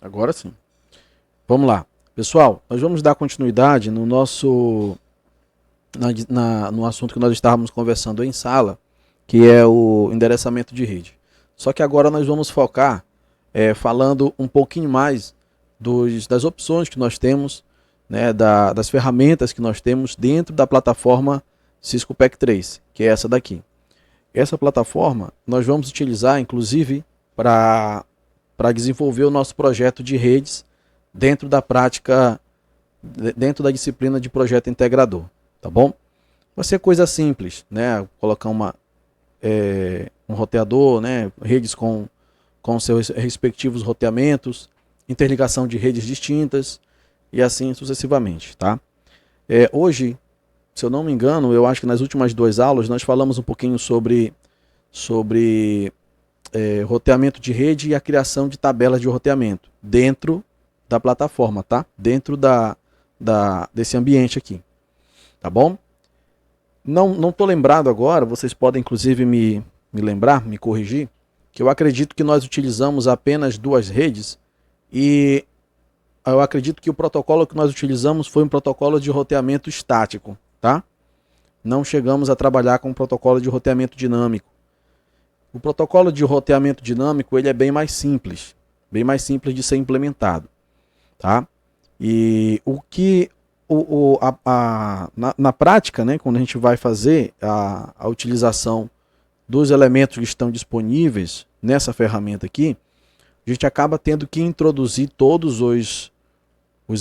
Agora sim. Vamos lá. Pessoal, nós vamos dar continuidade no no assunto que nós estávamos conversando em sala, que é o endereçamento de rede. Só que agora nós vamos focar falando um pouquinho mais das opções que nós temos, né, das ferramentas que nós temos dentro da plataforma Cisco PEC3, que é essa daqui. Essa plataforma nós vamos utilizar, inclusive, para desenvolver o nosso projeto de redes dentro da prática, dentro da disciplina de projeto integrador, tá bom? Vai ser coisa simples, né? Colocar um roteador, né? Redes com seus respectivos roteamentos, interligação de redes distintas e assim sucessivamente, tá? Hoje, se eu não me engano, eu acho que nas últimas duas aulas nós falamos um pouquinho sobre roteamento de rede e a criação de tabelas de roteamento dentro da plataforma, tá? Dentro desse ambiente aqui, tá bom? Não estou lembrado agora, vocês podem inclusive me lembrar, me corrigir, que eu acredito que nós utilizamos apenas duas redes e eu acredito que o protocolo que nós utilizamos foi um protocolo de roteamento estático, tá? Não chegamos a trabalhar com um protocolo de roteamento dinâmico. O protocolo de roteamento dinâmico ele é bem mais simples de ser implementado, tá? E o que na prática, né, quando a gente vai fazer a utilização dos elementos que estão disponíveis nessa ferramenta aqui, a gente acaba tendo que introduzir todos os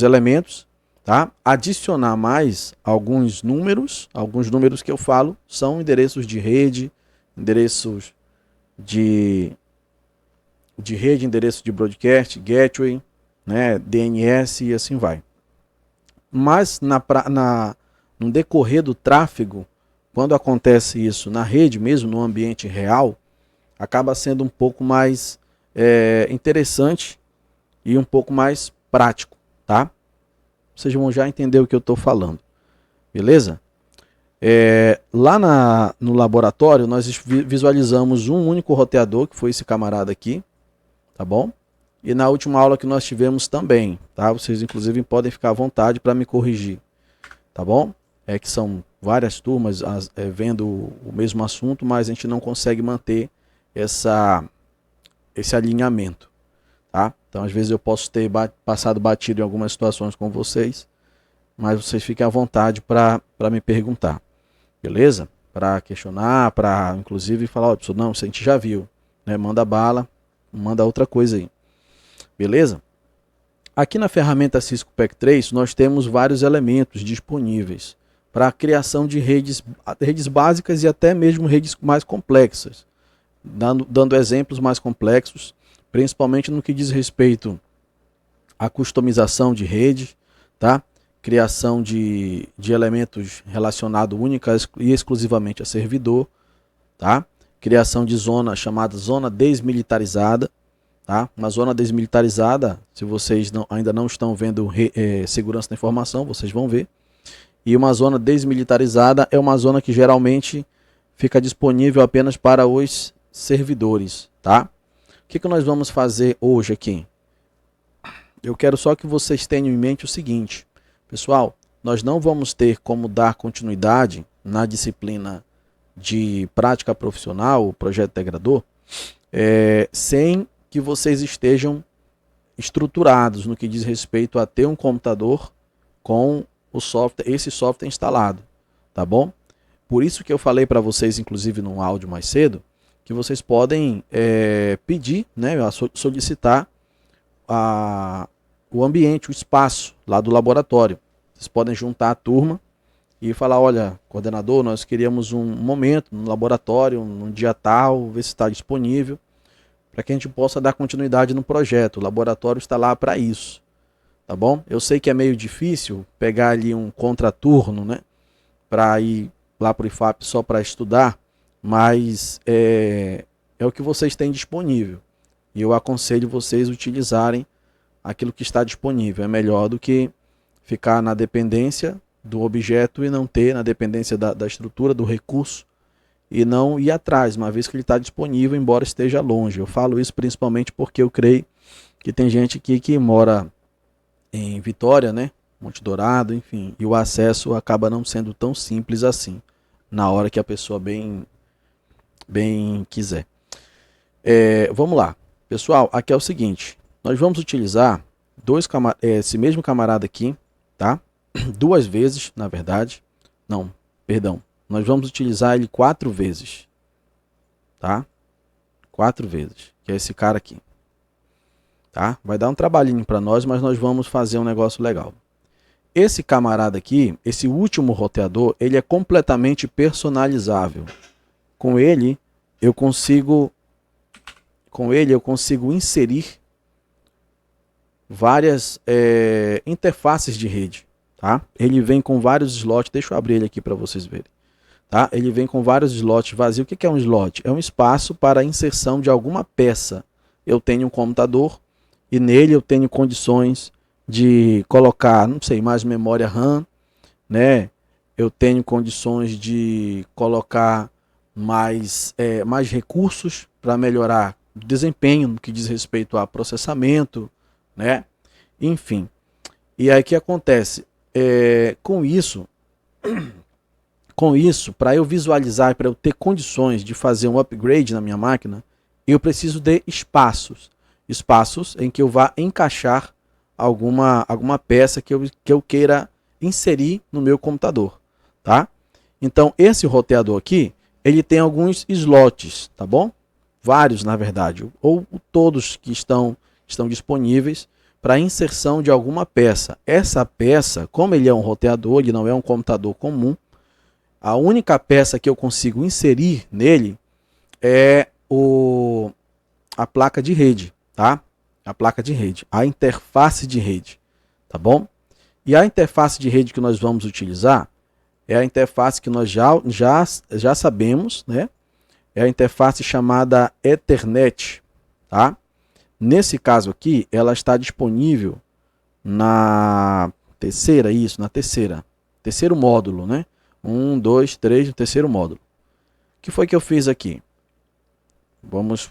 elementos, tá? Adicionar mais alguns números que eu falo são endereços de rede, endereços de rede, endereço de broadcast, gateway, né, DNS e assim vai. Mas no decorrer do tráfego, quando acontece isso na rede mesmo, no ambiente real, acaba sendo um pouco mais interessante e um pouco mais prático, tá? Vocês vão já entender o que eu estou falando, beleza? Lá no laboratório, nós visualizamos um único roteador, que foi esse camarada aqui, tá bom? E na última aula que nós tivemos também, tá? Vocês inclusive podem ficar à vontade para me corrigir, tá bom? Que são várias turmas vendo o mesmo assunto, mas a gente não consegue manter esse alinhamento, tá? Então às vezes eu posso ter passado batido em algumas situações com vocês, mas vocês fiquem à vontade para me perguntar, beleza? Para questionar, para inclusive falar, ó, não, isso a gente já viu, né? Manda bala, manda outra coisa aí. Beleza? Aqui na ferramenta Cisco PEC3 nós temos vários elementos disponíveis para a criação de redes básicas e até mesmo redes mais complexas, dando exemplos mais complexos, principalmente no que diz respeito à customização de rede, tá? Criação de elementos relacionados única e exclusivamente a servidor, tá? Criação de zona chamada zona desmilitarizada. Tá? Uma zona desmilitarizada, se vocês ainda não estão vendo segurança da informação, vocês vão ver. E uma zona desmilitarizada é uma zona que geralmente fica disponível apenas para os servidores. Tá? O que nós vamos fazer hoje aqui? Eu quero só que vocês tenham em mente o seguinte, pessoal, nós não vamos ter como dar continuidade na disciplina de prática profissional, o projeto integrador, sem que vocês estejam estruturados no que diz respeito a ter um computador com esse software instalado, tá bom? Por isso que eu falei para vocês, inclusive no áudio mais cedo, que vocês podem pedir, né, solicitar o ambiente, o espaço lá do laboratório. Vocês podem juntar a turma e falar, olha, coordenador, nós queríamos um momento no laboratório, num dia tal, ver se está disponível, para que a gente possa dar continuidade no projeto. O laboratório está lá para isso, tá bom? Eu sei que é meio difícil pegar ali um contraturno, né, para ir lá para o IFAP só para estudar, mas é o que vocês têm disponível. E eu aconselho vocês utilizarem aquilo que está disponível. É melhor do que ficar na dependência do objeto e não ter, na dependência da estrutura, do recurso, e não ir atrás, uma vez que ele está disponível, embora esteja longe. Eu falo isso principalmente porque eu creio que tem gente aqui que mora em Vitória, né? Monte Dourado, enfim, e o acesso acaba não sendo tão simples assim, na hora que a pessoa bem quiser. Vamos lá. Pessoal, aqui é o seguinte, nós vamos utilizar esse mesmo camarada aqui, tá? 2 vezes, na verdade. Não, perdão. Nós vamos utilizar ele 4 vezes, tá? 4 vezes, que é esse cara aqui. Tá? Vai dar um trabalhinho para nós, mas nós vamos fazer um negócio legal. Esse camarada aqui, esse último roteador, ele é completamente personalizável. Com ele eu consigo inserir várias interfaces de rede, tá? Ele vem com vários slots, deixa eu abrir ele aqui para vocês verem, tá? Ele vem com vários slots vazios. O que é um slot? É um espaço para a inserção de alguma peça. Eu tenho um computador e nele eu tenho condições de colocar, não sei, mais memória RAM, né? Eu tenho condições de colocar mais recursos para melhorar o desempenho no que diz respeito a processamento, né? Enfim. E aí o que acontece? Com isso, para eu visualizar, para eu ter condições de fazer um upgrade na minha máquina, eu preciso de espaços em que eu vá encaixar alguma peça que eu queira inserir no meu computador, tá? Então esse roteador aqui, ele tem alguns slots, tá bom? Vários, na verdade, ou todos que estão disponíveis para inserção de alguma peça. Essa peça, como ele é um roteador, ele não é um computador comum, a única peça que eu consigo inserir nele é a placa de rede, tá? A placa de rede, a interface de rede, tá bom? E a interface de rede que nós vamos utilizar é a interface que nós já sabemos, né? É a interface chamada Ethernet, tá? Nesse caso aqui, ela está disponível na terceiro módulo, né? 1, 2, 3, no terceiro módulo. O que foi que eu fiz aqui?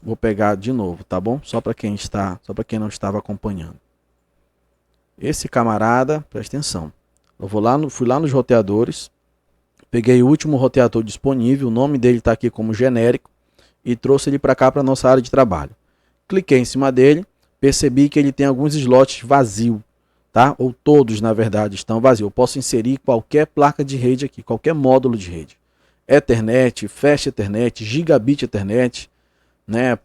Vou pegar de novo, tá bom? Só para quem não estava acompanhando. Esse camarada, presta atenção. Fui lá nos roteadores, peguei o último roteador disponível, o nome dele está aqui como genérico, e trouxe ele para cá, para nossa área de trabalho. Cliquei em cima dele, percebi que ele tem alguns slots vazios, tá? Ou todos, na verdade, estão vazios. Eu posso inserir qualquer placa de rede aqui, qualquer módulo de rede. Ethernet, Fast Ethernet, Gigabit Ethernet, né?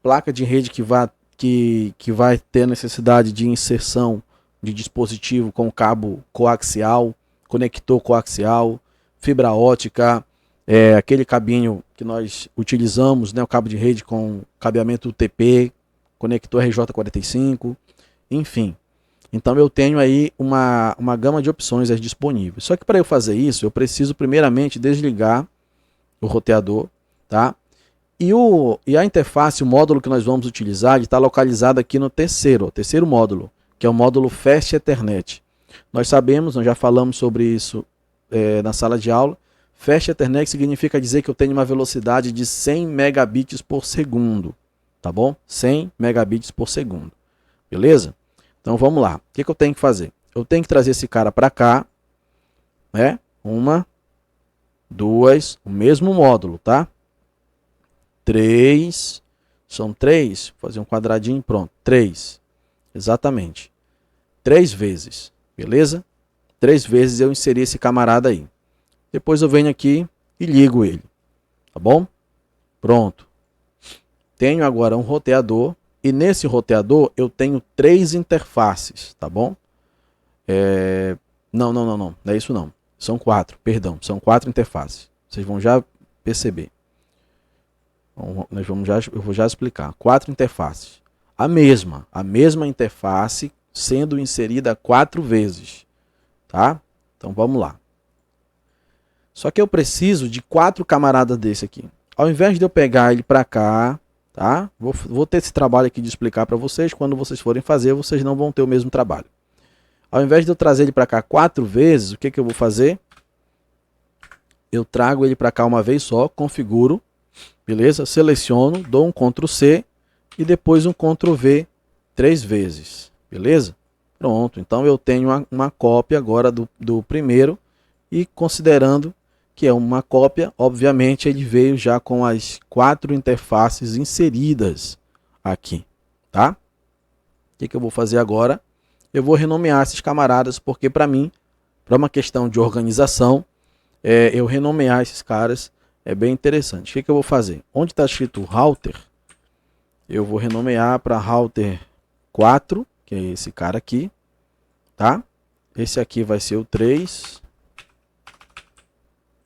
Placa de rede que vai ter necessidade de inserção de dispositivo com cabo coaxial, conector coaxial, fibra ótica, aquele cabinho que nós utilizamos, né? O cabo de rede com cabeamento UTP, conector RJ45, enfim. Então eu tenho aí uma gama de opções disponíveis. Só que para eu fazer isso, eu preciso primeiramente desligar o roteador, tá? E a interface, o módulo que nós vamos utilizar, está localizado aqui no terceiro módulo, que é o módulo Fast Ethernet. Nós já falamos sobre isso na sala de aula. Fast Ethernet significa dizer que eu tenho uma velocidade de 100 megabits por segundo, tá bom? 100 megabits por segundo, beleza? Então vamos lá, o que eu tenho que fazer? Eu tenho que trazer esse cara para cá, né? 1, 2, o mesmo módulo, tá? 3, são 3, vou fazer um quadradinho e pronto, 3, exatamente, 3 vezes, beleza? 3 vezes eu inseri esse camarada aí. Depois eu venho aqui e ligo ele, tá bom? Pronto. Tenho agora um roteador, e nesse roteador eu tenho 3 interfaces, tá bom? Não é isso não. São 4, perdão, são 4 interfaces. Vocês vão já perceber. Eu vou já explicar. 4 interfaces. A mesma interface sendo inserida 4 vezes, tá? Então vamos lá. Só que eu preciso de 4 camaradas desse aqui. Ao invés de eu pegar ele para cá, tá? Vou ter esse trabalho aqui de explicar para vocês. Quando vocês forem fazer, vocês não vão ter o mesmo trabalho. Ao invés de eu trazer ele para cá 4 vezes, o que eu vou fazer? Eu trago ele para cá uma vez só, configuro, beleza? Seleciono, dou um Ctrl+C e depois um Ctrl+V 3 vezes, beleza? Pronto, então eu tenho uma cópia agora do primeiro, e considerando que é uma cópia, obviamente ele veio já com as 4 interfaces inseridas aqui, tá? O que eu vou fazer agora? Eu vou renomear esses camaradas, porque para mim, para uma questão de organização, eu renomear esses caras é bem interessante. O que eu vou fazer? Onde está escrito router, eu vou renomear para router 4, que é esse cara aqui, tá? Esse aqui vai ser o 3.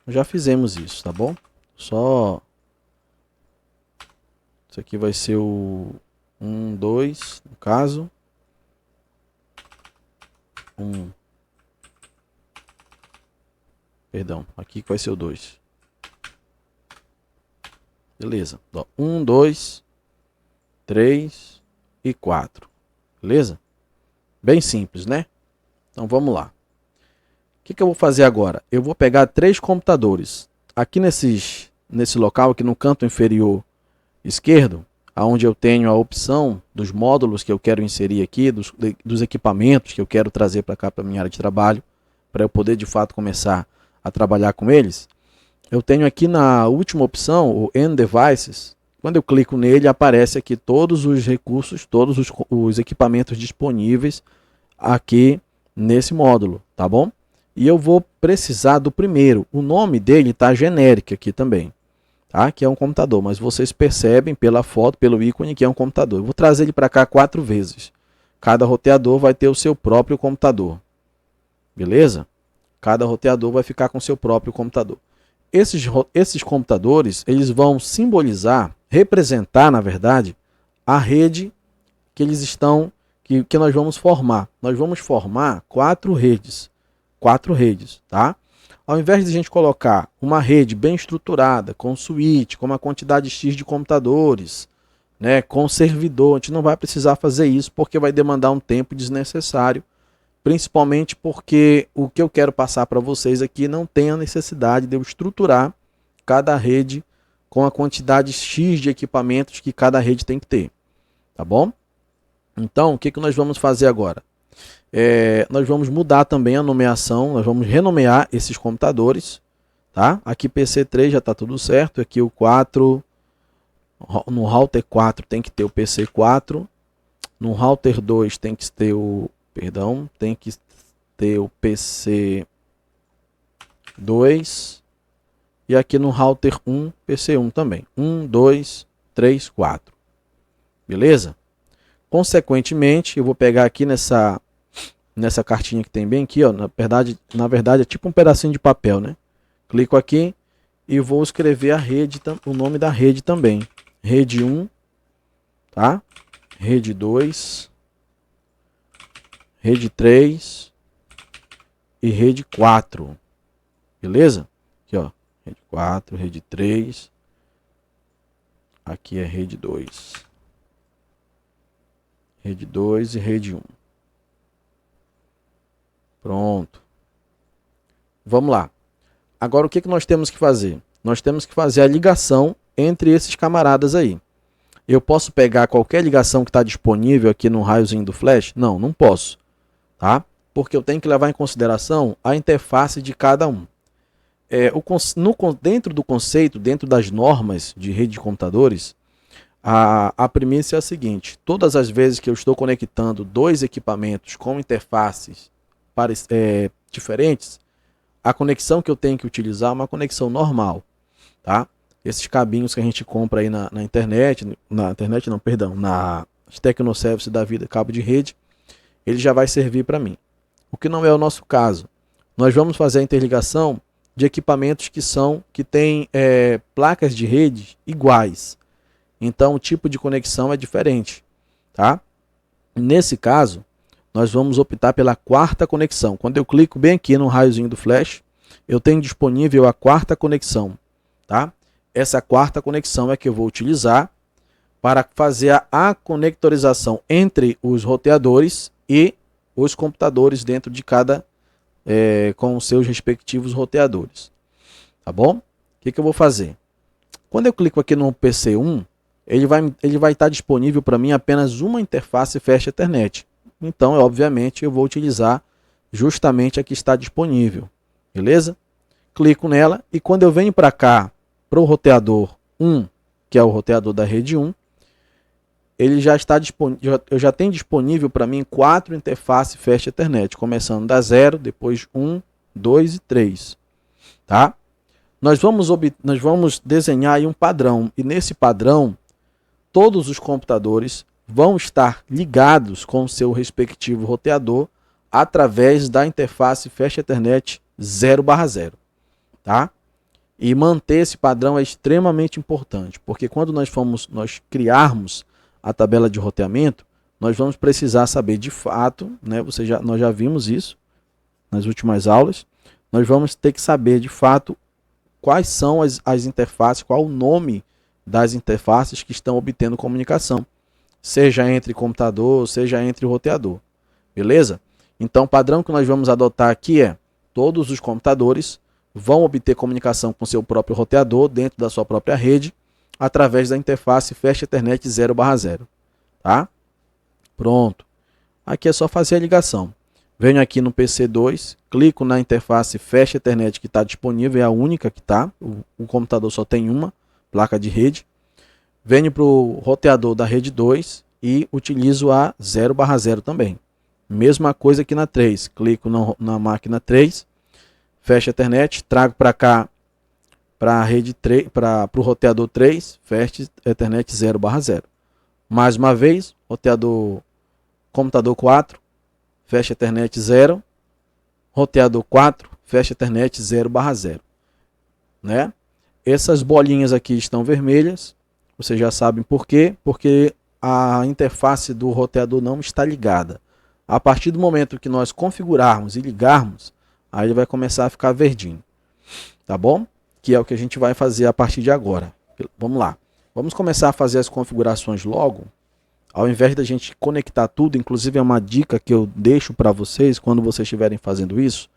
Já fizemos isso, tá bom? Só... Isso aqui vai ser o 1, 2, no caso. 1. Perdão, aqui vai ser o 2. Beleza. 1, 2, 3 e 4. Beleza? Bem simples, né? Então vamos lá. O que eu vou fazer agora? Eu vou pegar 3 computadores. Aqui nesse local, aqui no canto inferior esquerdo, onde eu tenho a opção dos módulos que eu quero inserir aqui, dos equipamentos que eu quero trazer para cá, para a minha área de trabalho, para eu poder de fato começar a trabalhar com eles. Eu tenho aqui na última opção, o End Devices. Quando eu clico nele, aparece aqui todos os recursos, todos os equipamentos disponíveis aqui nesse módulo, tá bom? E eu vou precisar do primeiro. O nome dele está genérico aqui também, tá? Que é um computador, mas vocês percebem pela foto, pelo ícone, que é um computador. Eu vou trazer ele para cá 4 vezes. Cada roteador vai ter o seu próprio computador, beleza? Cada roteador vai ficar com o seu próprio computador. Esses computadores, eles vão simbolizar, representar, na verdade, a rede que eles estão, que nós vamos formar. Nós vamos formar 4 redes. 4 redes, tá? Ao invés de a gente colocar uma rede bem estruturada, com suíte, com uma quantidade X de computadores, né, com servidor, a gente não vai precisar fazer isso, porque vai demandar um tempo desnecessário, principalmente porque o que eu quero passar para vocês aqui não tem a necessidade de eu estruturar cada rede com a quantidade X de equipamentos que cada rede tem que ter, tá bom? Então, o que nós vamos fazer agora? Nós vamos mudar também a nomeação, nós vamos renomear esses computadores, tá? Aqui PC3 já está tudo certo, aqui o 4, no router 4 tem que ter o PC4, no router 2 tem que ter o, tem que ter o PC2, e aqui no router 1, PC1 também, 1, 2, 3, 4, beleza? Consequentemente, eu vou pegar aqui nessa cartinha que tem bem aqui, ó, na verdade é tipo um pedacinho de papel, né? Clico aqui e vou escrever a rede, o nome da rede também. Rede 1, tá? Rede 2, rede 3 e rede 4. Beleza? Aqui, ó, rede 4, rede 3. Aqui é rede 2. Rede 2 e rede 1. Pronto. Vamos lá. Agora o que nós temos que fazer? Nós temos que fazer a ligação entre esses camaradas aí. Eu posso pegar qualquer ligação que está disponível aqui no raiozinho do flash? Não, não posso, tá? Porque eu tenho que levar em consideração a interface de cada um. Dentro do conceito, dentro das normas de rede de computadores, a premissa é a seguinte: todas as vezes que eu estou conectando 2 equipamentos com interfaces diferentes, a conexão que eu tenho que utilizar é uma conexão normal, tá? Esses cabinhos que a gente compra aí na internet, nas Tecnoservice da vida, cabo de rede, ele já vai servir para mim. O que não é o nosso caso. Nós vamos fazer a interligação de equipamentos que têm placas de rede iguais. Então o tipo de conexão é diferente, tá? Nesse caso, nós vamos optar pela 4ª conexão. Quando eu clico bem aqui no raiozinho do flash, eu tenho disponível a 4ª conexão, tá? Essa 4ª conexão é que eu vou utilizar para fazer a conectorização entre os roteadores e os computadores dentro de cada, com os seus respectivos roteadores, tá bom? O que eu vou fazer? Quando eu clico aqui no PC1, ele vai estar disponível para mim apenas uma interface Fast Ethernet. Então, obviamente, eu vou utilizar justamente a que está disponível. Beleza? Clico nela e quando eu venho para cá, para o roteador 1, que é o roteador da rede 1, ele já está disponível, eu já tenho disponível para mim 4 interfaces Fast Ethernet, começando da 0, depois 1, 2 e 3. Tá? Nós vamos desenhar aí um padrão, e nesse padrão, todos os computadores vão estar ligados com o seu respectivo roteador através da interface Fast Ethernet 0/0. Tá? E manter esse padrão é extremamente importante, porque quando nós criarmos a tabela de roteamento, nós vamos precisar saber de fato, né, nós já vimos isso nas últimas aulas, nós vamos ter que saber de fato quais são as interfaces, qual o nome das interfaces que estão obtendo comunicação, seja entre computador, seja entre roteador. Beleza? Então o padrão que nós vamos adotar aqui é: todos os computadores vão obter comunicação com seu próprio roteador dentro da sua própria rede através da interface Fast Ethernet 0/0. Tá? Pronto. Aqui é só fazer a ligação. Venho aqui no PC2, clico na interface Fast Ethernet que está disponível, é a única que está. O computador só tem uma placa de rede. Venho para o roteador da rede 2 e utilizo a 0/0 também. Mesma coisa aqui na 3. Clico na máquina 3, Fast Ethernet, trago para cá, para a rede 3, para o roteador 3, Fast Ethernet 0/0. Mais uma vez, computador 4, Fast Ethernet 0, roteador 4, Fast Ethernet 0/0. Né? Essas bolinhas aqui estão vermelhas, vocês já sabem por quê, porque a interface do roteador não está ligada. A partir do momento que nós configurarmos e ligarmos, aí ele vai começar a ficar verdinho. Tá bom? Que é o que a gente vai fazer a partir de agora. Vamos lá. Vamos começar a fazer as configurações logo. Ao invés da gente conectar tudo, inclusive é uma dica que eu deixo para vocês quando vocês estiverem fazendo isso,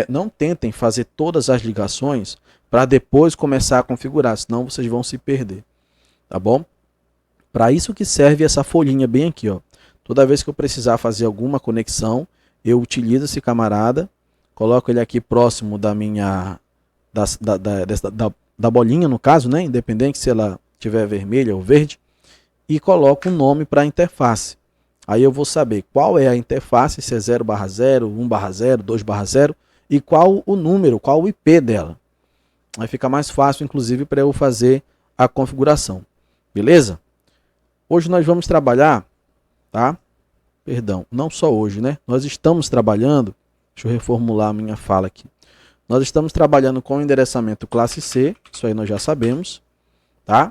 não tentem fazer todas as ligações para depois começar a configurar, senão vocês vão se perder. Tá bom? Para isso que serve essa folhinha bem aqui, ó. Toda vez que eu precisar fazer alguma conexão, eu utilizo esse camarada, coloco ele aqui próximo da minha da bolinha, no caso, né? Independente se ela tiver vermelha ou verde, e coloco um nome para a interface. Aí eu vou saber qual é a interface, se é 0/0, 1/0, 2/0 e qual o número, qual o IP dela. Aí fica mais fácil, inclusive, para eu fazer a configuração. Beleza? Hoje nós vamos trabalhar, tá? Perdão, não só hoje, né? Nós estamos trabalhando, deixa eu reformular a minha fala aqui. Nós estamos trabalhando com endereçamento classe C, isso aí nós já sabemos, tá?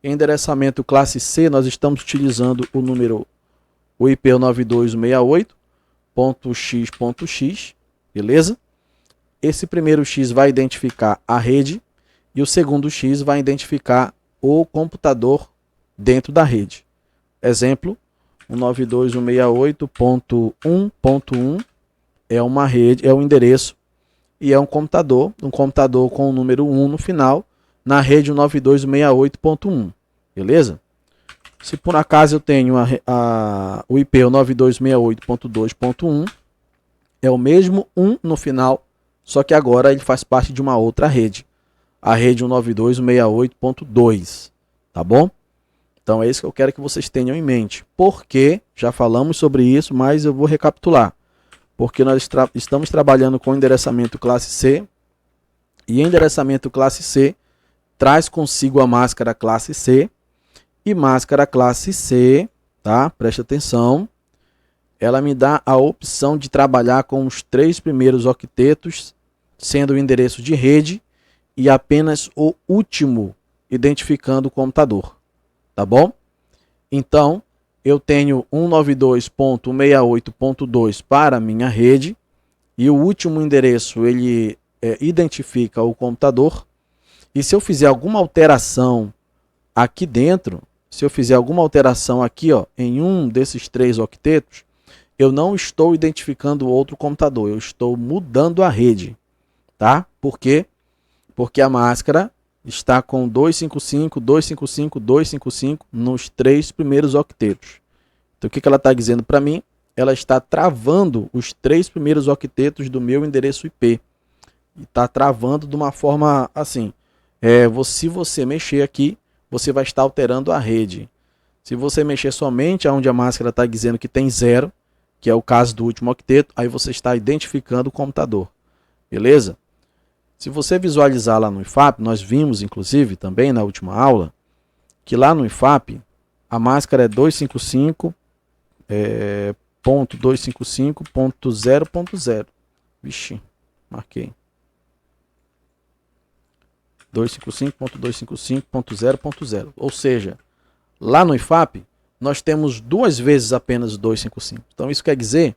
Endereçamento classe C, nós estamos utilizando o IP 9268.x.x, beleza? Esse primeiro X vai identificar a rede e o segundo X vai identificar o computador dentro da rede. Exemplo, o 9268.1.1 é uma rede, é um endereço e é um computador com o número 1 no final, na rede 9268.1, beleza? Se por acaso eu tenho o IP 9268.2.1, é o mesmo 1 no final, só que agora ele faz parte de uma outra rede, a rede 192.68.2, tá bom? Então é isso que eu quero que vocês tenham em mente, porque já falamos sobre isso, mas eu vou recapitular. Porque nós estamos trabalhando com endereçamento classe C, e endereçamento classe C traz consigo a máscara classe C, e máscara classe C, tá? Preste atenção, ela me dá a opção de trabalhar com os 3 primeiros octetos, sendo o endereço de rede, e apenas o último identificando o computador, tá bom? Então, eu tenho 192.168.2 para a minha rede, e o último endereço ele identifica o computador, e se eu fizer alguma alteração aqui dentro, se eu fizer alguma alteração aqui, ó, em um desses 3 octetos, eu não estou identificando outro computador, eu estou mudando a rede, tá? Por quê? Porque a máscara, está com 255, 255, 255 nos 3 primeiros octetos. Então o que ela está dizendo para mim? Ela está travando os 3 primeiros octetos do meu endereço IP. E está travando de uma forma assim. Se você mexer aqui, você vai estar alterando a rede. Se você mexer somente onde a máscara está dizendo que tem 0, que é o caso do último octeto, aí você está identificando o computador. Beleza? Se você visualizar lá no IFAP, nós vimos inclusive também na última aula, que lá no IFAP a máscara é 255.255.0.0. Vixe, marquei. 255.255.0.0. Ou seja, lá no IFAP nós temos 2 vezes apenas o 255. Então isso quer dizer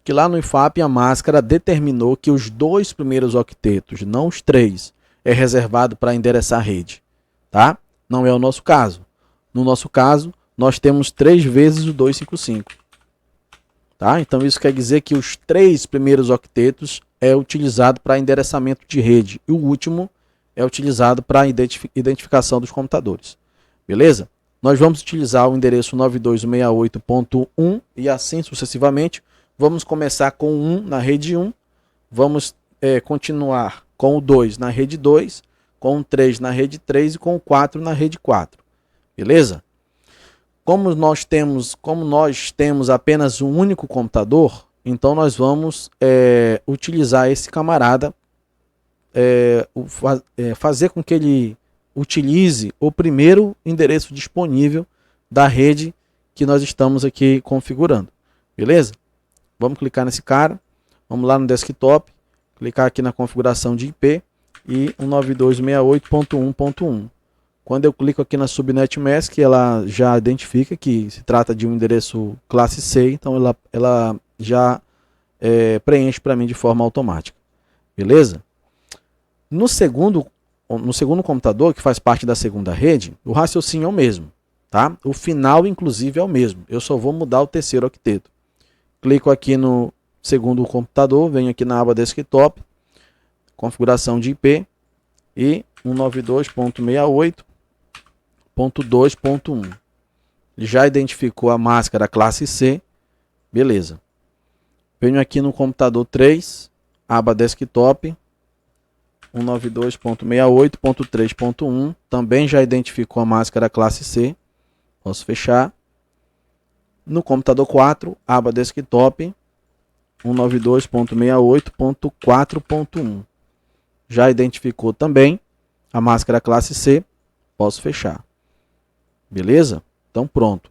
que lá no IFAP a máscara determinou que os 2 primeiros octetos, não os 3, é reservado para endereçar a rede, tá? Não é o nosso caso. No nosso caso, nós temos 3 vezes o 255, tá? Então isso quer dizer que os 3 primeiros octetos é utilizado para endereçamento de rede e o último é utilizado para identificação dos computadores. Beleza? Nós vamos utilizar o endereço 9268.1 e assim sucessivamente. Vamos começar com o 1 na rede 1, vamos continuar com o 2 na rede 2, com o 3 na rede 3 e com o 4 na rede 4. Beleza? Como nós temos apenas um único computador, então nós vamos utilizar esse camarada, fazer com que ele utilize o primeiro endereço disponível da rede que nós estamos aqui configurando. Beleza? Vamos clicar nesse cara, vamos lá no desktop, clicar aqui na configuração de IP e 192.68.1.1. Quando eu clico aqui na Subnet Mask, ela já identifica que se trata de um endereço classe C, então ela já preenche para mim de forma automática. Beleza? No segundo computador, que faz parte da segunda rede, o raciocínio é o mesmo, tá? O final, inclusive, é o mesmo. Eu só vou mudar o terceiro octeto. Clico aqui no segundo computador, venho aqui na aba Desktop, configuração de IP e 192.68.2.1. Ele já identificou a máscara classe C, beleza. Venho aqui no computador 3, aba Desktop, 192.68.3.1, também já identificou a máscara classe C, posso fechar. No computador 4, aba Desktop, 192.68.4.1. Já identificou também a máscara classe C, posso fechar. Beleza? Então pronto.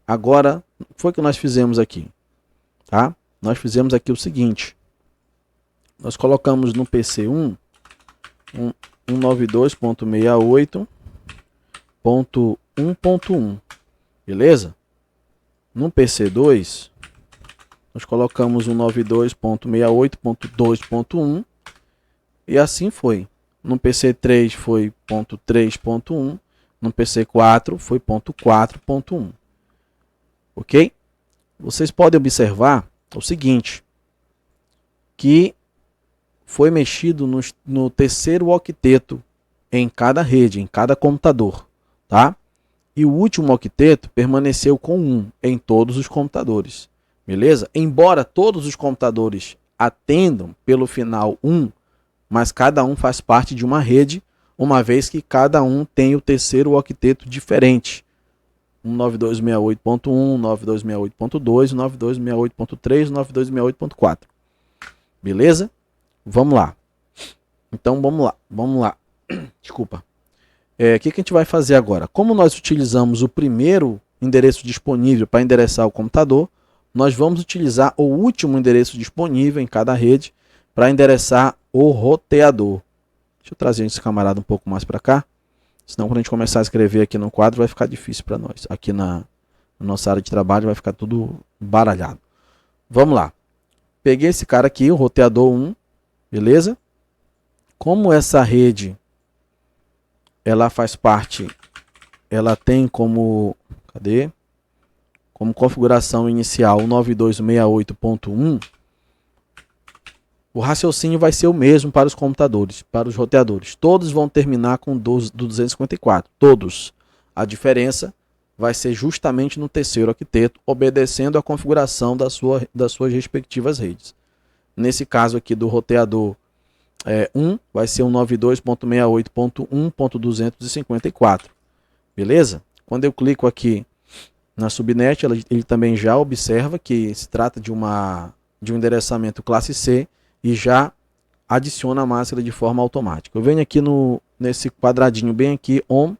Agora, foi o que nós fizemos aqui, tá? Nós fizemos aqui o seguinte. Nós colocamos no PC1 192.68.1.1, beleza? No PC2, nós colocamos 192.68.2.1 e assim foi. No PC3 foi .3.1, no PC4 foi .4.1. Ok? Vocês podem observar o seguinte, que foi mexido no terceiro octeto em cada rede, em cada computador, tá? E o último octeto permaneceu com 1 em todos os computadores, beleza? Embora todos os computadores atendam pelo final 1, mas cada um faz parte de uma rede, uma vez que cada um tem o terceiro octeto diferente. 192.68.1, 92.68.2, 92.68.3, 92.68.4. Beleza? Vamos lá. Então vamos lá. Desculpa. O que a gente vai fazer agora? Como nós utilizamos o primeiro endereço disponível para endereçar o computador, nós vamos utilizar o último endereço disponível em cada rede para endereçar o roteador. Deixa eu trazer esse camarada um pouco mais para cá, senão quando a gente começar a escrever aqui no quadro vai ficar difícil para nós. Aqui na nossa área de trabalho vai ficar tudo baralhado. Vamos lá. Peguei esse cara aqui, o roteador 1, beleza? Como essa rede ela faz parte, ela tem como, como configuração inicial 9268.1, O raciocínio vai ser o mesmo para os computadores, para os roteadores. Todos vão terminar com do 254, todos. A diferença vai ser justamente no terceiro octeto, obedecendo a configuração das suas respectivas redes. Nesse caso aqui do roteador 1, vai ser um 92.68.1.254. Beleza? Quando eu clico aqui na subnet, ele também já observa que se trata de um endereçamento classe C e já adiciona a máscara de forma automática. Eu venho aqui nesse quadradinho bem aqui, ON,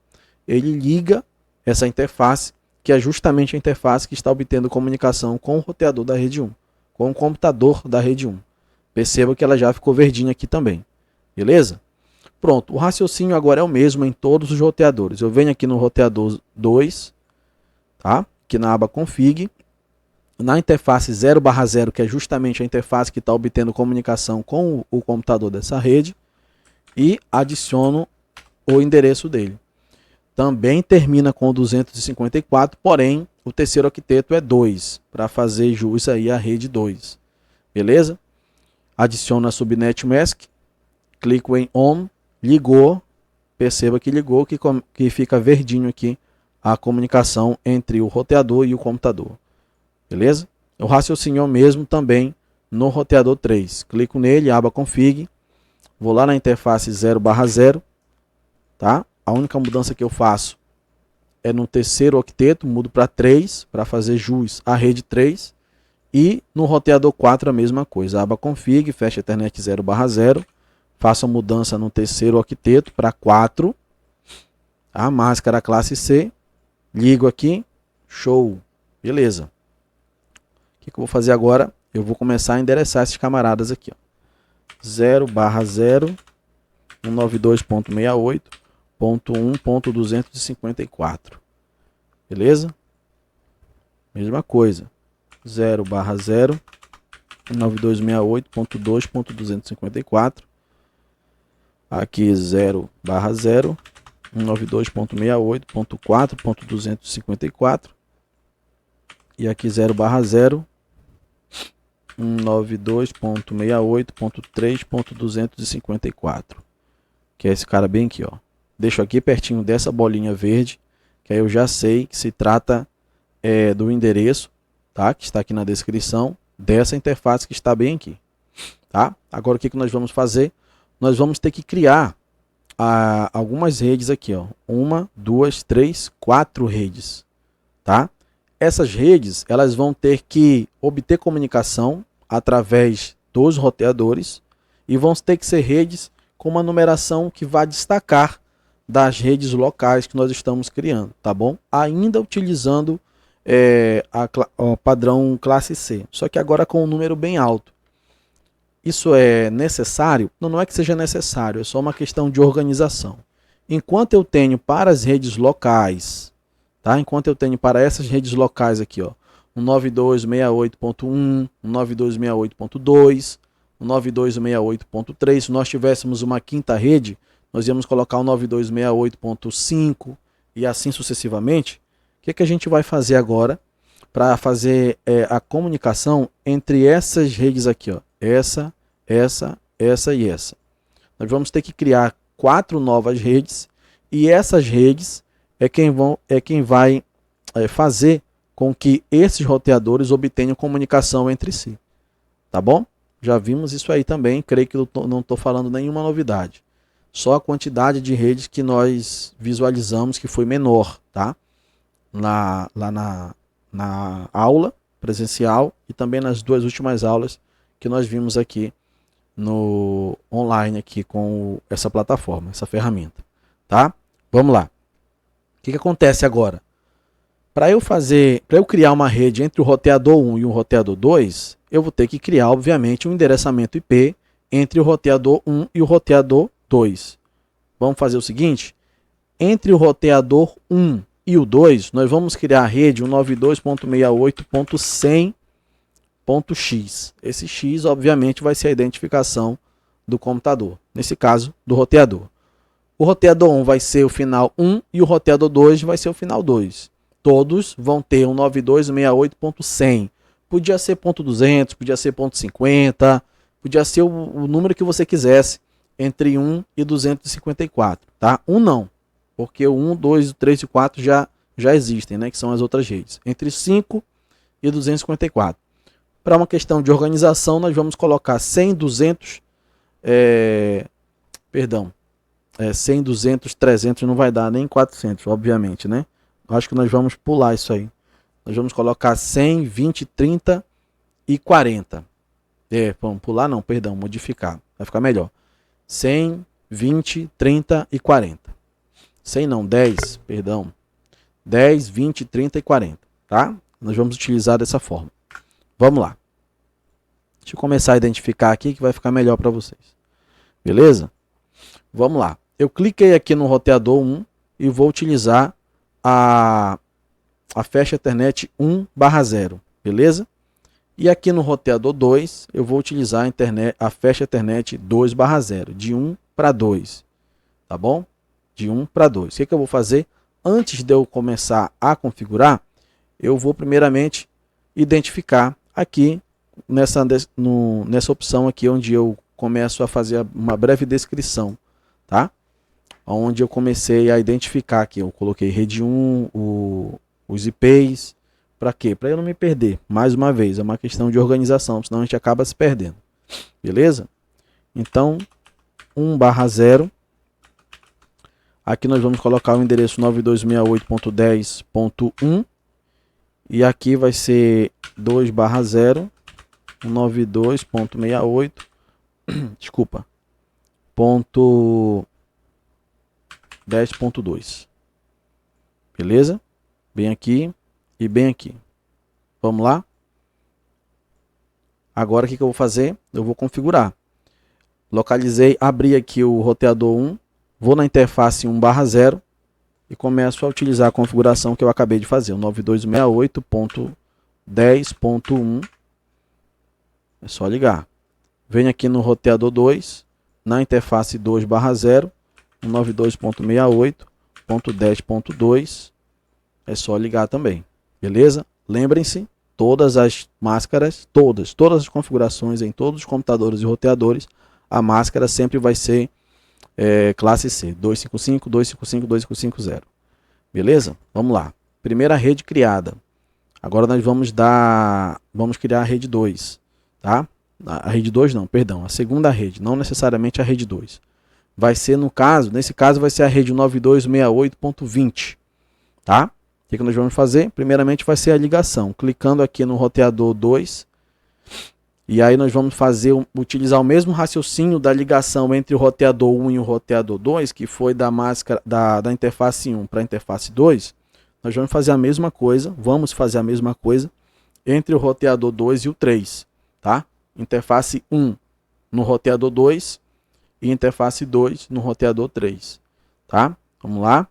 ele liga essa interface, que é justamente a interface que está obtendo comunicação com o roteador da rede 1, com o computador da rede 1. Perceba que ela já ficou verdinha aqui também. Beleza? Pronto, o raciocínio agora é o mesmo em todos os roteadores. Eu venho aqui no roteador 2, tá? Aqui na aba Config, na interface 0/0, que é justamente a interface que está obtendo comunicação com o computador dessa rede, e adiciono o endereço dele. Também termina com 254, porém o terceiro octeto é 2, para fazer jus aí à rede 2. Beleza? Adiciono a subnet mask, clico em ON, ligou, perceba que ligou, que fica verdinho aqui a comunicação entre o roteador e o computador. Beleza? O raciocínio é o mesmo também no roteador 3. Clico nele, aba Config, vou lá na interface 0/0, tá? A única mudança que eu faço é no terceiro octeto, mudo para 3, para fazer jus à rede 3. E no roteador 4 a mesma coisa. Aba Config, fecha Ethernet 0/0, faço a mudança no terceiro octeto para 4. A máscara classe C, ligo aqui, show, beleza. O que eu vou fazer agora? Eu vou começar a endereçar esses camaradas aqui, ó. 0/0, 192.68.1.254. Beleza? Mesma coisa. 0/0, 192.68.2.254. Aqui 0/0, 192.68.4.254. E aqui 0/0, 192.68.3.254. Que é esse cara bem aqui, ó. Deixo aqui pertinho dessa bolinha verde, que aí eu já sei que se trata do endereço, tá? Que está aqui na descrição dessa interface que está bem aqui, tá? Agora o que nós vamos fazer? Nós vamos ter que criar algumas redes aqui, ó. 1, 2, 3, 4 redes, tá? Essas redes, elas vão ter que obter comunicação através dos roteadores e vão ter que ser redes com uma numeração que vai destacar das redes locais que nós estamos criando, tá bom? Ainda utilizando o padrão classe C, só que agora com um número bem alto. Isso é necessário? Não é que seja necessário, é só uma questão de organização. Enquanto eu tenho para as redes locais, tá? Enquanto eu tenho para essas redes locais aqui, ó, 192.68.1, 192.68.2, 192.68.3, se nós tivéssemos uma quinta rede, nós íamos colocar o 92.68.5 e assim sucessivamente. O que a gente vai fazer agora para fazer a comunicação entre essas redes aqui, ó? Essa e essa. Nós vamos ter que criar 4 novas redes e essas redes é quem vai fazer com que esses roteadores obtenham comunicação entre si. Tá bom? Já vimos isso aí também, creio que eu não estou falando nenhuma novidade. Só a quantidade de redes que nós visualizamos que foi menor, tá? Lá na aula presencial e também nas 2 últimas aulas que nós vimos aqui no online aqui com essa plataforma, essa ferramenta, tá? Vamos lá. O que acontece agora? Para eu criar uma rede entre o roteador 1 e o roteador 2, eu vou ter que criar, obviamente, um endereçamento IP entre o roteador 1 e o roteador 2. Vamos fazer o seguinte: entre o roteador 1 e o 2, nós vamos criar a rede 192.68.100.x. Esse X, obviamente, vai ser a identificação do computador, nesse caso, do roteador. O roteador 1 vai ser o final 1 e o roteador 2 vai ser o final 2. Todos vão ter um 92.68.100. Podia ser .200, podia ser .50, podia ser o número que você quisesse, entre 1 e 254, tá? 1 não, porque o 1, 2, 3 e 4 já existem, né? Que são as outras redes. Entre 5 e 254. Para uma questão de organização, nós vamos colocar 100, 200, 100, 200, 300 não vai dar nem 400, obviamente, né? Acho que nós vamos pular isso aí. Nós vamos colocar 100, 20, 30 e 40. Vamos pular não, perdão, modificar. Vai ficar melhor. 100, 20, 30 e 40. 100 não, 10, perdão. 10, 20, 30 e 40, tá? Nós vamos utilizar dessa forma. Vamos lá. Deixa eu começar a identificar aqui que vai ficar melhor para vocês. Beleza? Vamos lá. Eu cliquei aqui no roteador 1 e vou utilizar a Fast Ethernet 1/0. Beleza? E aqui no roteador 2 eu vou utilizar a Fast Ethernet 2/0. De 1 para 2. Tá bom? De 1 para 2. O que eu vou fazer? Antes de eu começar a configurar, eu vou primeiramente identificar aqui nessa opção aqui onde eu começo a fazer uma breve descrição, tá? Onde eu comecei a identificar aqui, eu coloquei rede 1, os IPs, para quê? Para eu não me perder, mais uma vez, é uma questão de organização, senão a gente acaba se perdendo, beleza? Então, 1/0, aqui nós vamos colocar o endereço 9268.10.1 e aqui vai ser 2/0, 92.68, desculpa, ponto 10.2. Beleza? Bem aqui e bem aqui. Vamos lá? Agora o que eu vou fazer? Eu vou configurar. Localizei, abri aqui o roteador 1, vou na interface 1/0 e começo a utilizar a configuração que eu acabei de fazer, o 9268.10.1. É só ligar. Venho aqui no roteador 2, na interface 2/0, 92.68.10.2. É só ligar também. Beleza? Lembrem-se, todas as máscaras, todas as configurações em todos os computadores e roteadores, a máscara sempre vai ser classe C, 255, 255, 2550. Beleza? Vamos lá. Primeira rede criada. Agora nós vamos criar a rede 2. Tá? A rede 2 não, perdão, a segunda rede, não necessariamente a rede 2. Vai ser nesse caso vai ser a rede 9268.20, tá? O que nós vamos fazer? Primeiramente vai ser a ligação, clicando aqui no roteador 2, e aí nós vamos utilizar o mesmo raciocínio da ligação entre o roteador 1 e o roteador 2, que foi da interface 1 para a interface 2, nós vamos fazer a mesma coisa, entre o roteador 2 e o 3. Tá? Interface 1 no roteador 2 e interface 2 no roteador 3. Tá? Vamos lá.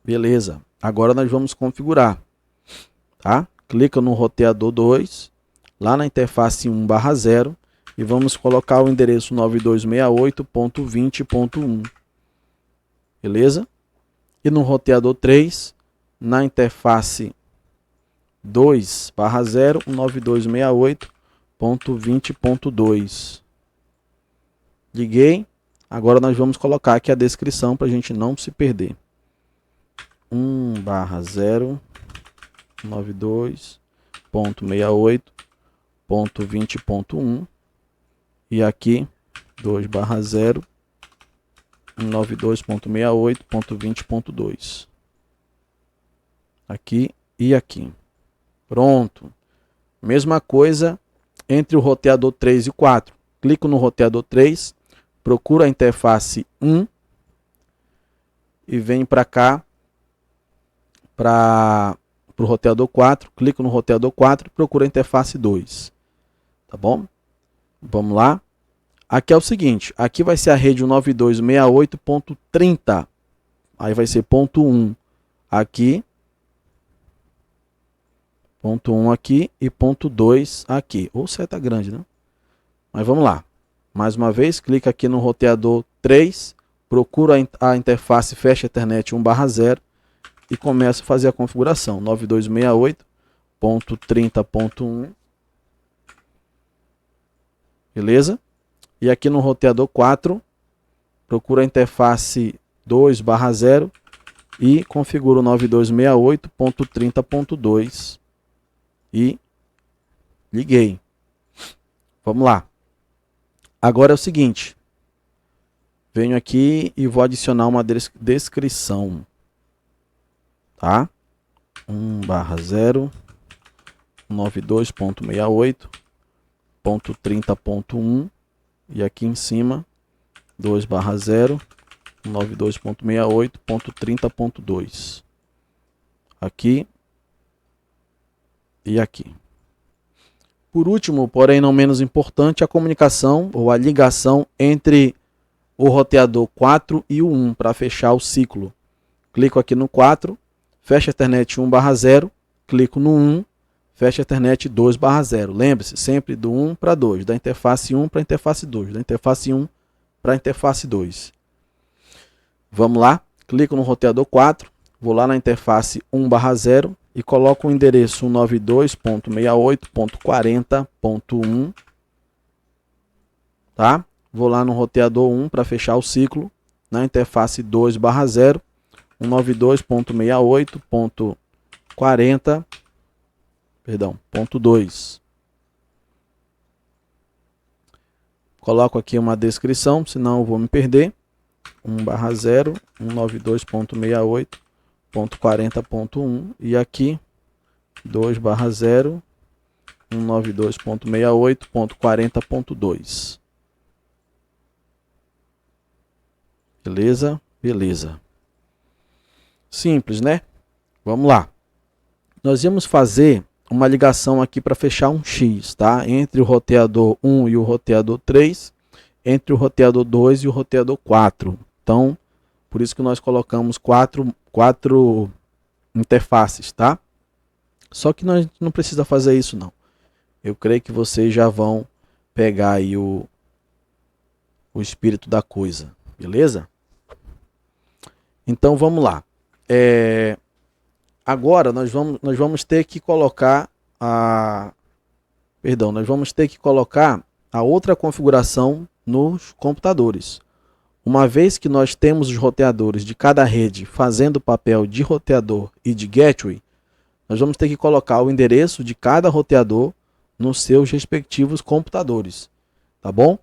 Beleza. Agora nós vamos configurar. Tá? Clica no roteador 2, lá na interface 1/0 e vamos colocar o endereço 9268.20.1. Beleza? E no roteador 3, na interface 2/0, 9268.20.2. Liguei. Agora nós vamos colocar aqui a descrição para a gente não se perder. 1/0, 92.68.20.1 e aqui 2/0, 92.68.20.2. Aqui e aqui. Pronto. Mesma coisa entre o roteador 3 e 4. Clico no roteador 3, procuro a interface 1 e venho para cá, para o roteador 4. Clico no roteador 4 e procuro a interface 2. Tá bom? Vamos lá. Aqui é o seguinte, aqui vai ser a rede 9268.30. Aí vai ser ponto 1 aqui. Ponto 1 aqui e ponto 2 aqui. Ou seta grande, né? Mas vamos lá. Mais uma vez, clica aqui no roteador 3, procura a interface Fast Ethernet 1/0 e começa a fazer a configuração. 9268.30.1. beleza? E aqui no roteador 4, procura a interface 2/0 e configura o 9268.30.2 e liguei. Vamos lá. Agora é o seguinte, venho aqui e vou adicionar uma descrição, tá? 1/0 92.68.30.1 e aqui em cima 2/0 92.68.30.2 aqui e aqui. Por último, porém não menos importante, a comunicação ou a ligação entre o roteador 4 e o 1 para fechar o ciclo. Clico aqui no 4, fecha a Ethernet 1/0, clico no 1, fecha a Ethernet 2/0. Lembre-se sempre do 1 para 2, da interface 1 para a interface 2, da interface 1 para a interface 2. Vamos lá, clico no roteador 4, vou lá na interface 1/0 e coloco o endereço 192.68.40.1, tá? Vou lá no roteador 1 para fechar o ciclo, na interface 2/0, 192.68.40.2. Coloco aqui uma descrição, senão eu vou me perder. 1/0, 192.68.40.1 e aqui 2/0, 192.68.40.2. Beleza? Beleza. Simples, né? Vamos lá. Nós íamos fazer uma ligação aqui para fechar um X, tá? Entre o roteador 1 e o roteador 3, entre o roteador 2 e o roteador 4. Então, por isso que nós colocamos quatro interfaces, tá? Só que nós não precisa fazer isso, não. Eu creio que vocês já vão pegar aí o espírito da coisa, beleza? Então, vamos lá. Agora, nós vamos ter que colocar nós vamos ter que colocar a outra configuração nos computadores. Uma vez que nós temos os roteadores de cada rede fazendo o papel de roteador e de gateway, nós vamos ter que colocar o endereço de cada roteador nos seus respectivos computadores, tá bom?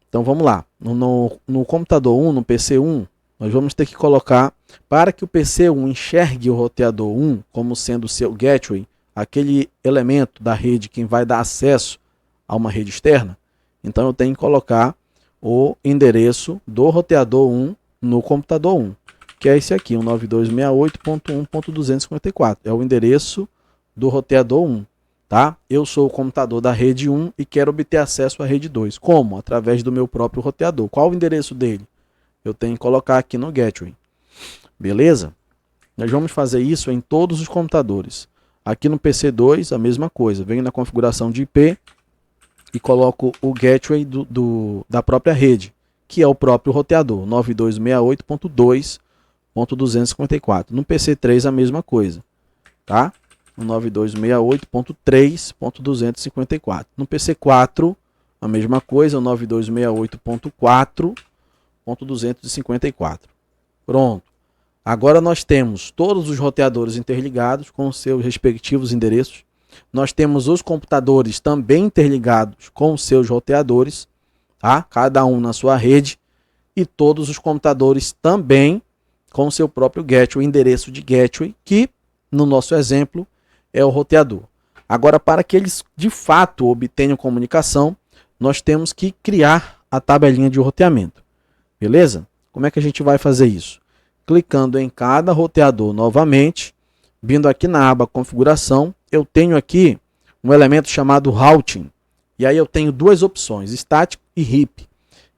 Então vamos lá, no computador 1, no PC1, nós vamos ter que colocar, para que o PC1 enxergue o roteador 1 como sendo o seu gateway, aquele elemento da rede que vai dar acesso a uma rede externa, então eu tenho que colocar o endereço do roteador 1 no computador 1, que é esse aqui, 192.68.1.254. É o endereço do roteador 1, tá? Eu sou o computador da rede 1 e quero obter acesso à rede 2. Como? Através do meu próprio roteador. Qual o endereço dele? Eu tenho que colocar aqui no gateway. Beleza? Nós vamos fazer isso em todos os computadores. Aqui no PC2, a mesma coisa. Venho na configuração de IP e coloco o gateway da própria rede, que é o próprio roteador, 9268.2.254. No PC3 a mesma coisa, tá? No 9268.3.254. No PC4 a mesma coisa, o 9268.4.254. Pronto. Agora nós temos todos os roteadores interligados com seus respectivos endereços. Nós temos os computadores também interligados com seus roteadores, tá? Cada um na sua rede, e todos os computadores também com seu próprio gateway, endereço de gateway, que no nosso exemplo é o roteador. Agora, para que eles de fato obtenham comunicação, nós temos que criar a tabelinha de roteamento. Beleza? Como é que a gente vai fazer isso? Clicando em cada roteador novamente, vindo aqui na aba configuração, eu tenho aqui um elemento chamado routing. E aí eu tenho duas opções, estático e RIP.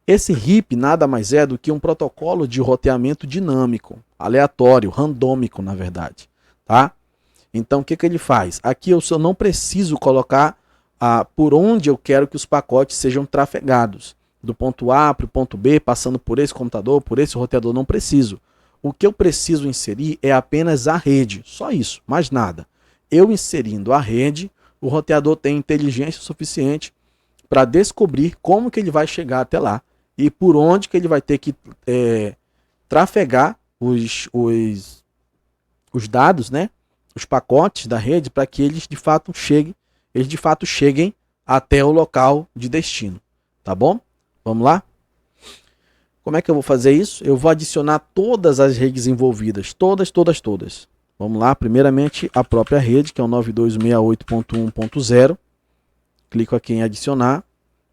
Esse RIP nada mais é do que um protocolo de roteamento dinâmico, aleatório, randômico na verdade, tá? Então o que ele faz? Aqui eu só não preciso colocar por onde eu quero que os pacotes sejam trafegados. Do ponto A para o ponto B, passando por esse computador, por esse roteador, não preciso. O que eu preciso inserir é apenas a rede, só isso, mais nada. Eu inserindo a rede, o roteador tem inteligência suficiente para descobrir como que ele vai chegar até lá e por onde que ele vai ter que trafegar os dados, né? Os pacotes da rede para que eles de fato cheguem até o local de destino, tá bom? Vamos lá? Como é que eu vou fazer isso? Eu vou adicionar todas as redes envolvidas, todas. Vamos lá, primeiramente a própria rede, que é o 9268.1.0. Clico aqui em adicionar,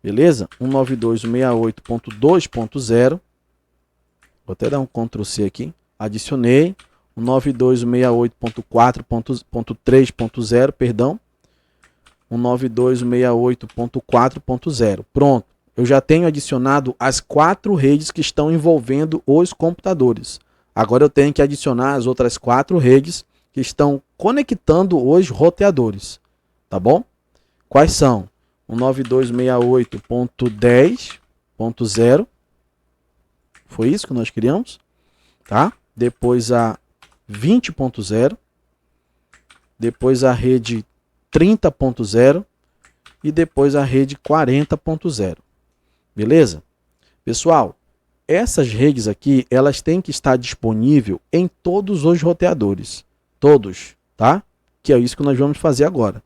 beleza? 192.168.2.0. Vou até dar um Ctrl C aqui. Adicionei. 19268.4.3.0, perdão. 19268.4.0. Pronto. Eu já tenho adicionado as 4 redes que estão envolvendo os computadores. Agora eu tenho que adicionar as outras 4 redes que estão conectando os roteadores. Tá bom? Quais são? 19268.10.0. Foi isso que nós criamos. Tá? Depois a 20.0. Depois a rede 30.0. E depois a rede 40.0. Beleza? Pessoal, essas redes aqui, elas têm que estar disponível em todos os roteadores. Todos, tá? Que é isso que nós vamos fazer agora.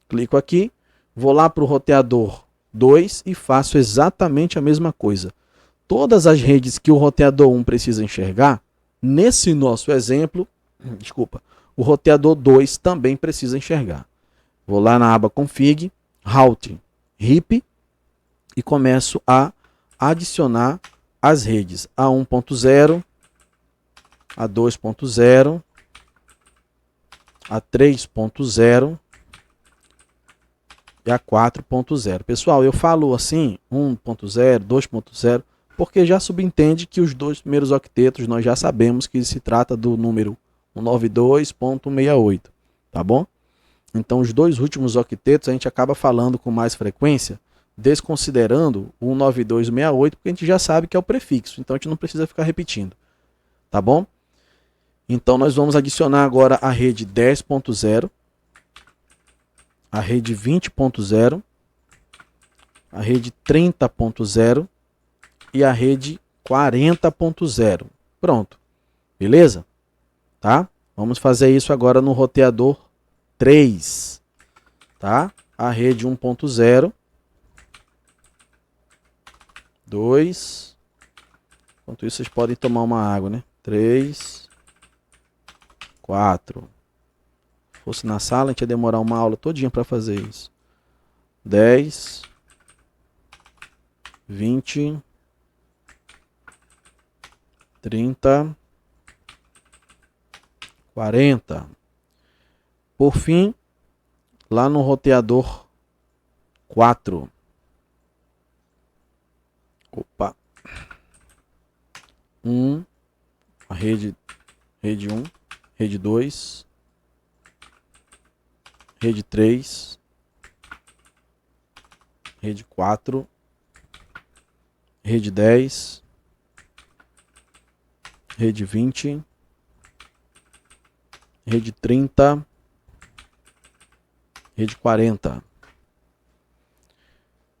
Clico aqui, vou lá para o roteador 2 e faço exatamente a mesma coisa. Todas as redes que o roteador 1 precisa enxergar, nesse nosso exemplo, o roteador 2 também precisa enxergar. Vou lá na aba Config, Routing, RIP, e começo a adicionar as redes a 1.0, a 2.0, a 3.0 e a 4.0. Pessoal, eu falo assim, 1.0, 2.0, porque já subentende que os 2 primeiros octetos nós já sabemos que se trata do número 192.68, tá bom? Então os 2 últimos octetos a gente acaba falando com mais frequência, desconsiderando o 19268, porque a gente já sabe que é o prefixo, então a gente não precisa ficar repetindo, tá bom? Então nós vamos adicionar agora a rede 10.0, a rede 20.0, a rede 30.0 e a rede 40.0. Pronto, beleza? Tá? Vamos fazer isso agora no roteador 3, tá? A rede 1.0, 2, enquanto isso vocês podem tomar uma água, né? 3, 4. Se fosse na sala, a gente ia demorar uma aula todinha para fazer isso. 10, 20, 30, 40. Por fim, lá no roteador 4. Opa. 1, a rede 1, rede 2, rede 3, rede 4, rede 10, rede 20, rede 30, rede 40.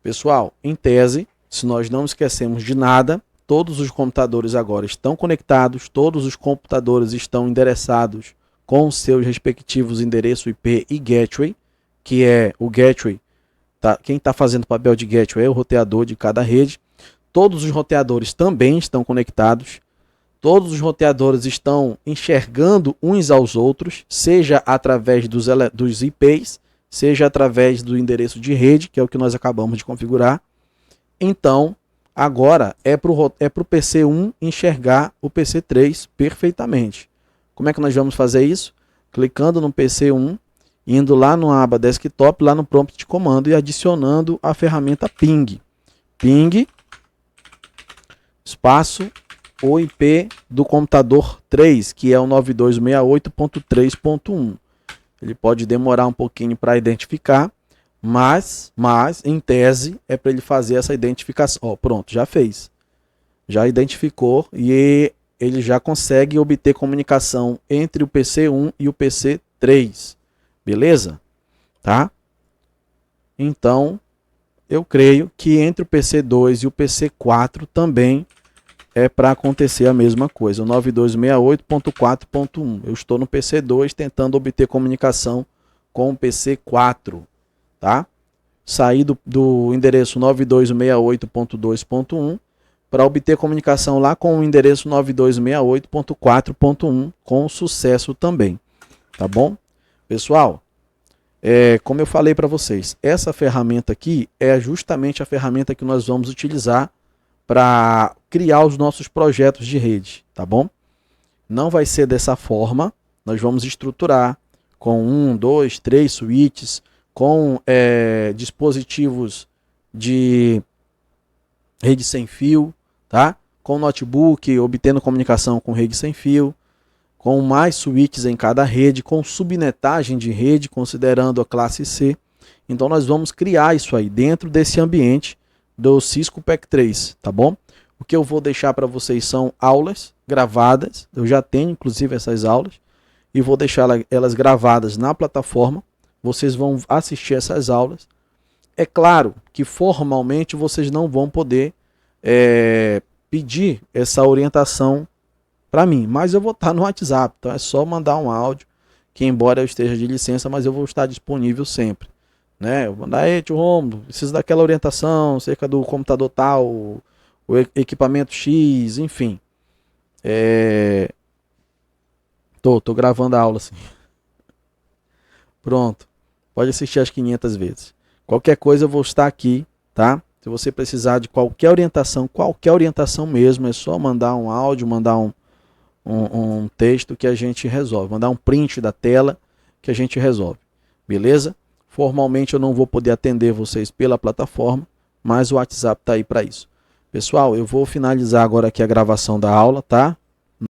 Pessoal, em tese, se nós não esquecemos de nada, todos os computadores agora estão conectados, todos os computadores estão endereçados com seus respectivos endereços IP e gateway, que é o gateway, quem está fazendo o papel de gateway é o roteador de cada rede. Todos os roteadores também estão conectados, todos os roteadores estão enxergando uns aos outros, seja através dos IPs, seja através do endereço de rede, que é o que nós acabamos de configurar. Então, agora é para o PC1 enxergar o PC3 perfeitamente. Como é que nós vamos fazer isso? Clicando no PC1, indo lá no aba Desktop, lá no prompt de comando e adicionando a ferramenta ping. Ping, espaço, o IP do computador 3, que é o 9268.3.1. Ele pode demorar um pouquinho para identificar, mas em tese é para ele fazer essa identificação. Ó, pronto, já fez. Já identificou e ele já consegue obter comunicação entre o PC1 e o PC3. Beleza? Tá? Então, eu creio que entre o PC2 e o PC4 também é para acontecer a mesma coisa, o 9268.4.1. Eu estou no PC2 tentando obter comunicação com o PC4, tá? Saí do endereço 9268.2.1 para obter comunicação lá com o endereço 9268.4.1 com sucesso também, tá bom? Pessoal, como eu falei para vocês, essa ferramenta aqui é justamente a ferramenta que nós vamos utilizar para criar os nossos projetos de rede, tá bom? Não vai ser dessa forma, nós vamos estruturar com 1, 2, 3 switches, com dispositivos de rede sem fio, tá? Com notebook, obtendo comunicação com rede sem fio, com mais switches em cada rede, com subnetagem de rede, considerando a classe C. Então nós vamos criar isso aí dentro desse ambiente do Cisco PEC3, tá bom? O que eu vou deixar para vocês são aulas gravadas, eu já tenho inclusive essas aulas, e vou deixar elas gravadas na plataforma, vocês vão assistir essas aulas. É claro que formalmente vocês não vão poder pedir essa orientação para mim, mas eu vou estar no WhatsApp, então é só mandar um áudio, que embora eu esteja de licença, mas eu vou estar disponível sempre, né? Eu vou mandar, ei, tio Romulo, preciso daquela orientação acerca do computador tal, o equipamento X, enfim. Tô gravando a aula assim. Pronto, pode assistir as 500 vezes. Qualquer coisa eu vou estar aqui, tá? Se você precisar de qualquer orientação mesmo, é só mandar um áudio, mandar um texto que a gente resolve, mandar um print da tela que a gente resolve, beleza? Formalmente eu não vou poder atender vocês pela plataforma, mas o WhatsApp está aí para isso. Pessoal, eu vou finalizar agora aqui a gravação da aula, tá?